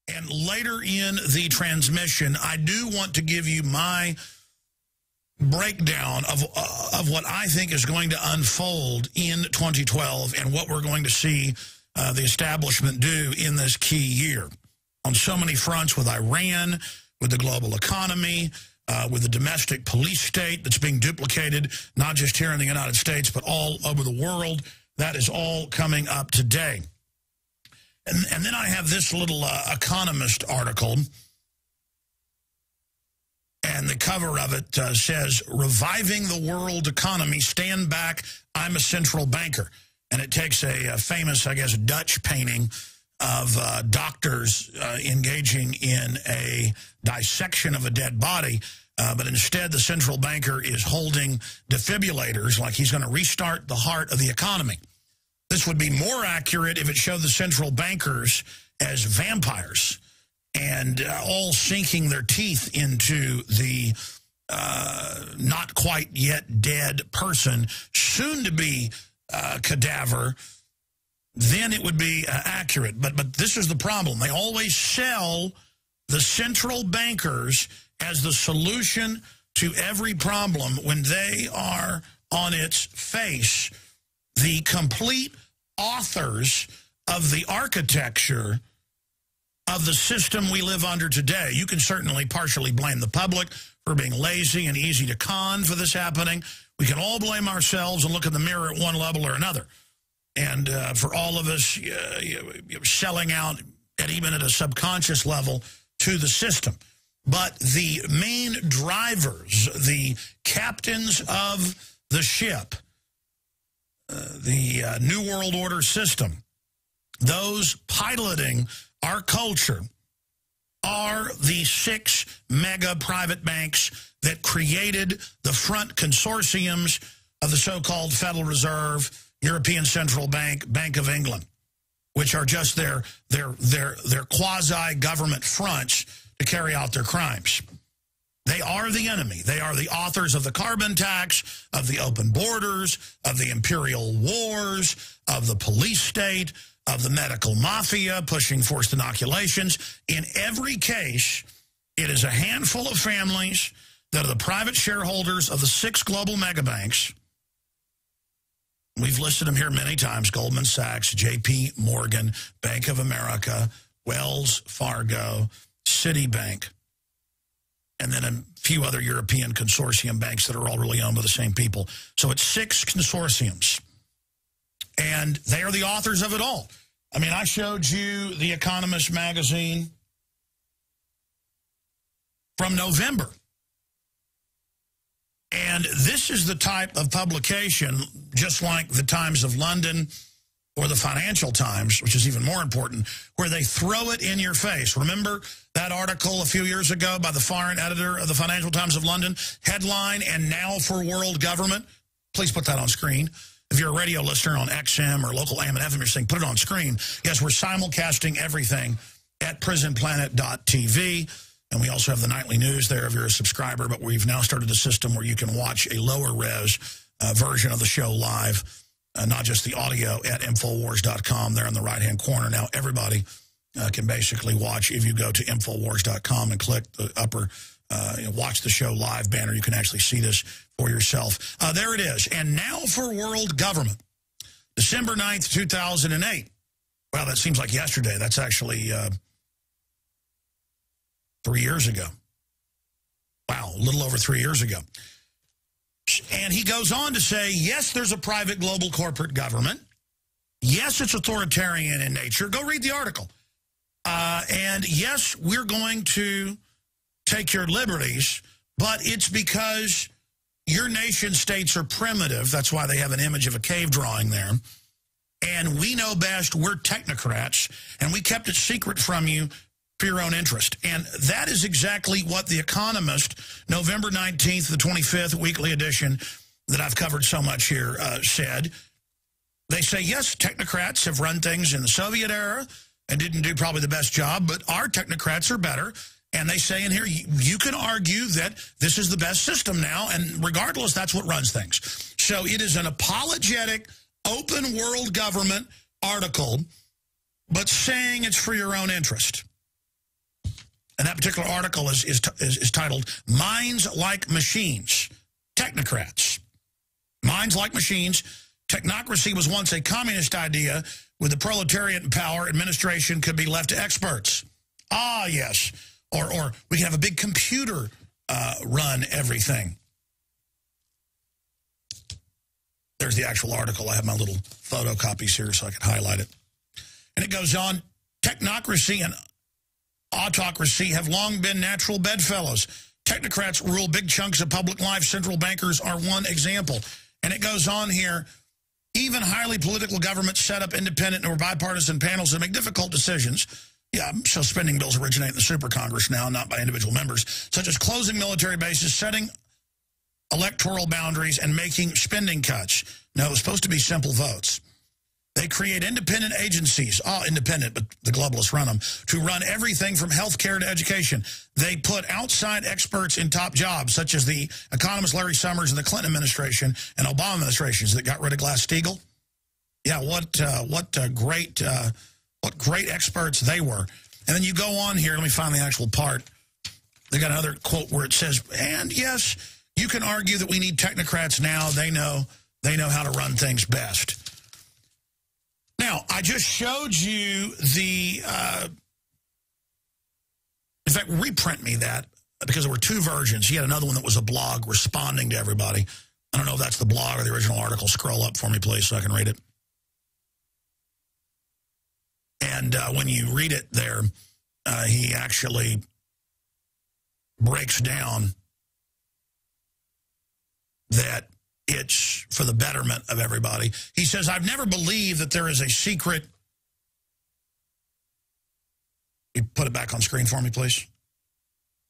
And later in the transmission, I do want to give you my breakdown of what I think is going to unfold in 2012 and what we're going to see the establishment do in this key year on so many fronts, with Iran, with the global economy, with the domestic police state that's being duplicated, not just here in the United States, but all over the world. That is all coming up today. And then I have this little Economist article, and the cover of it says, "Reviving the World Economy, Stand Back, I'm a Central Banker." And it takes a famous, I guess, Dutch painting of doctors engaging in a dissection of a dead body, but instead the central banker is holding defibrillators like he's going to restart the heart of the economy. This would be more accurate if it showed the central bankers as vampires and all sinking their teeth into the not quite yet dead person, soon to be cadaver. Then it would be accurate. But this is the problem. They always sell the central bankers as the solution to every problem when they are on its face the complete authors of the architecture of the system we live under today. You can certainly partially blame the public for being lazy and easy to con for this happening. We can all blame ourselves and look in the mirror at one level or another. And for all of us selling out, and even at a subconscious level, to the system. But the main drivers, the captains of the ship, the New World Order system, those piloting our culture are the 6 mega private banks that created the front consortiums of the so-called Federal Reserve, European Central Bank, Bank of England, which are just their quasi-government fronts to carry out their crimes. They are the enemy. They are the authors of the carbon tax, of the open borders, of the imperial wars, of the police state, of the medical mafia pushing forced inoculations. In every case, it is a handful of families that are the private shareholders of the 6 global megabanks. We've listed them here many times: Goldman Sachs, J.P. Morgan, Bank of America, Wells Fargo, Citibank, and then a few other European consortium banks that are all really owned by the same people. So it's 6 consortiums, and they are the authors of it all. I mean, I showed you The Economist magazine from November. And this is the type of publication, just like the Times of London or the Financial Times, which is even more important, where they throw it in your face. Remember that article a few years ago by the foreign editor of the Financial Times of London? Headline, "And now for world government." Please put that on screen. If you're a radio listener on XM or local AM and FM, you're saying, put it on screen. Yes, we're simulcasting everything at prisonplanet.tv. And we also have the nightly news there if you're a subscriber, but we've now started a system where you can watch a lower res version of the show live, not just the audio, at Infowars.com there in the right-hand corner. Now everybody can basically watch. If you go to Infowars.com and click the upper watch the show live banner, you can actually see this for yourself. There it is. And now for world government. December 9th, 2008. Wow, that seems like yesterday. That's actually 3 years ago. Wow, a little over 3 years ago. And he goes on to say, yes, there's a private global corporate government. Yes, it's authoritarian in nature. Go read the article. And yes, we're going to take your liberties, but it's because your nation states are primitive. That's why they have an image of a cave drawing there. And we know best. We're technocrats, and we kept it secret from you for your own interest. And that is exactly what The Economist, November 19th, the 25th weekly edition that I've covered so much here, said. They say, yes, technocrats have run things in the Soviet era and didn't do probably the best job, but our technocrats are better. And they say in here, you can argue that this is the best system now, and regardless, that's what runs things. So it is an apologetic, open world government article, but saying it's for your own interest. And that particular article is titled, Minds Like Machines, Technocrats. Minds like machines. Technocracy was once a communist idea. With the proletariat in power, administration could be left to experts. Ah, yes. Or we can have a big computer run everything. There's the actual article. I have my little photocopies here so I can highlight it. And it goes on, technocracy and autocracy have long been natural bedfellows. Technocrats rule big chunks of public life. Central bankers are one example. And it goes on here, even highly political governments set up independent or bipartisan panels that make difficult decisions. Yeah, so spending bills originate in the Super Congress now, not by individual members, such as closing military bases, setting electoral boundaries, and making spending cuts. No, it's supposed to be simple votes. They create independent agencies, independent, but the globalists run them, to run everything from healthcare to education. They put outside experts in top jobs, such as the economist Larry Summers in the Clinton administration and Obama administrations that got rid of Glass-Steagall. Yeah, what great experts they were. And then you go on here, let me find the actual part. They got another quote where it says, and yes, you can argue that we need technocrats now. They know how to run things best. Now, I just showed you the, in fact, reprint me that, because there were two versions. He had another one that was a blog responding to everybody. I don't know if that's the blog or the original article. Scroll up for me, please, so I can read it. And when you read it there, he actually breaks down that it's for the betterment of everybody. He says, I've never believed that there is a secret. You put it back on screen for me, please.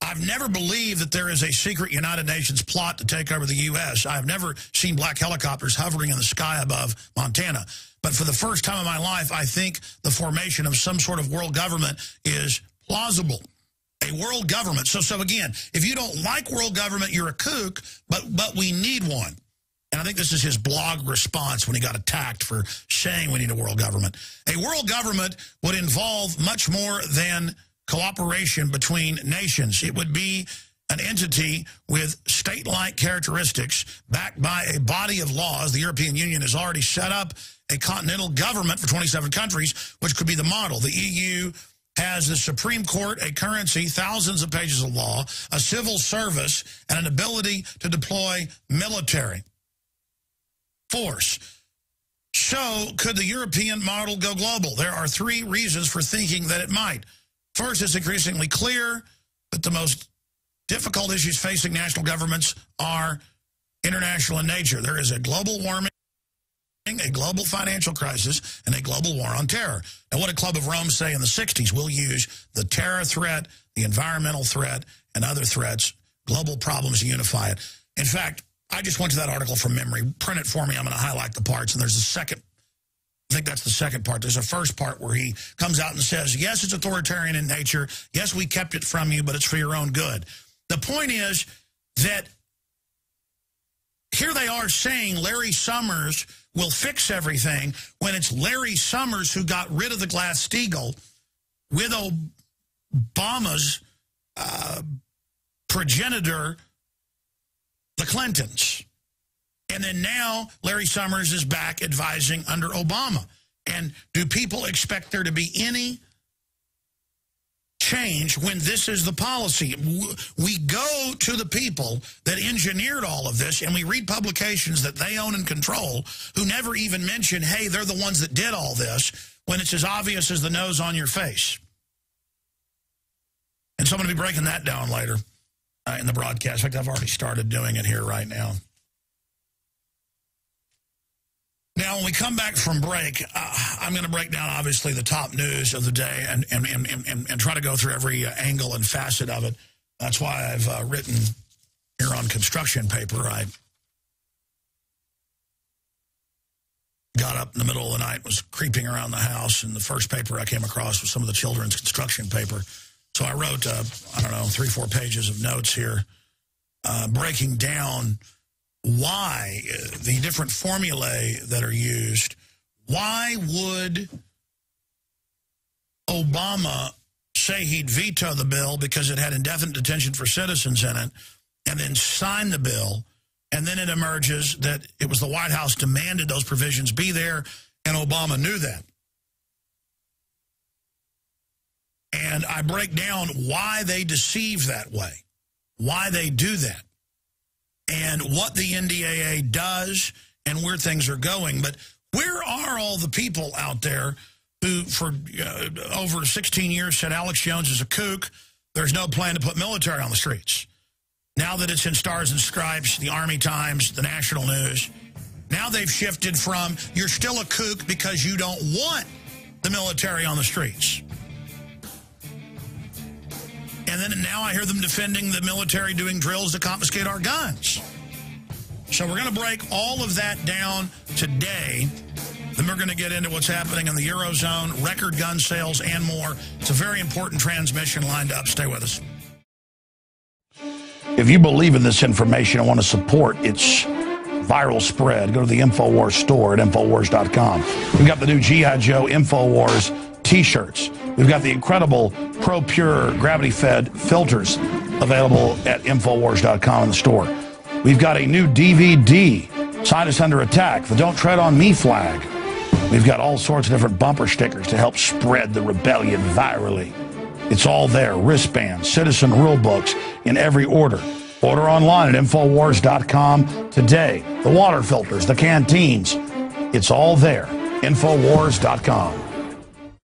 I've never believed that there is a secret United Nations plot to take over the U.S. I've never seen black helicopters hovering in the sky above Montana. But for the first time in my life, I think the formation of some sort of world government is plausible. A world government. So again, if you don't like world government, you're a kook, but we need one. And I think this is his blog response when he got attacked for saying we need a world government. A world government would involve much more than cooperation between nations. It would be an entity with state-like characteristics backed by a body of laws. The European Union has already set up a continental government for 27 countries, which could be the model. The EU has the Supreme Court, a currency, thousands of pages of law, a civil service, and an ability to deploy military force. So, could the European model go global? There are three reasons for thinking that it might. First, it's increasingly clear that the most difficult issues facing national governments are international in nature. There is a global warming, a global financial crisis, and a global war on terror. Now, what did Club of Rome say in the 60s? We'll use the terror threat, the environmental threat, and other threats, global problems to unify it. In fact, I just went to that article from memory. Print it for me. I'm going to highlight the parts. And there's a second, I think that's the second part. There's a first part where he comes out and says, yes, it's authoritarian in nature. Yes, we kept it from you, but it's for your own good. The point is that here they are saying Larry Summers will fix everything when it's Larry Summers who got rid of the Glass-Steagall with Obama's progenitor, the Clintons. And then now Larry Summers is back advising under Obama. And do people expect there to be any change when this is the policy? We go to the people that engineered all of this, and we read publications that they own and control who never even mention, hey, they're the ones that did all this, when it's as obvious as the nose on your face. And so I'm going to be breaking that down later in the broadcast. In fact, I've already started doing it here right now. Now, when we come back from break, I'm going to break down, obviously, the top news of the day and try to go through every angle and facet of it. That's why I've written here on construction paper. I got up in the middle of the night, was creeping around the house, and the first paper I came across was some of the children's construction paper. So I wrote, I don't know, 3 or 4 pages of notes here, breaking down why the different formulae that are used. Why would Obama say he'd veto the bill because it had indefinite detention for citizens in it, and then sign the bill, and then it emerges that it was the White House demanded those provisions be there, and Obama knew that. And I break down why they deceive that way, why they do that, and what the NDAA does and where things are going. But where are all the people out there who, for over 16 years, said Alex Jones is a kook, there's no plan to put military on the streets? Now that it's in Stars and Stripes, the Army Times, the National News, now they've shifted from, you're still a kook because you don't want the military on the streets. And then now I hear them defending the military doing drills to confiscate our guns. So we're going to break all of that down today. Then we're going to get into what's happening in the Eurozone, record gun sales, and more. It's a very important transmission lined up. Stay with us. If you believe in this information and want to support its viral spread, go to the InfoWars store at InfoWars.com. We've got the new G.I. Joe InfoWars T-shirts. We've got the incredible ProPure gravity-fed filters available at InfoWars.com in the store. We've got a new DVD, Scientists Under Attack, the Don't Tread on Me flag. We've got all sorts of different bumper stickers to help spread the rebellion virally. It's all there. Wristbands, citizen rule books in every order. Order online at InfoWars.com today. The water filters, the canteens, it's all there. InfoWars.com.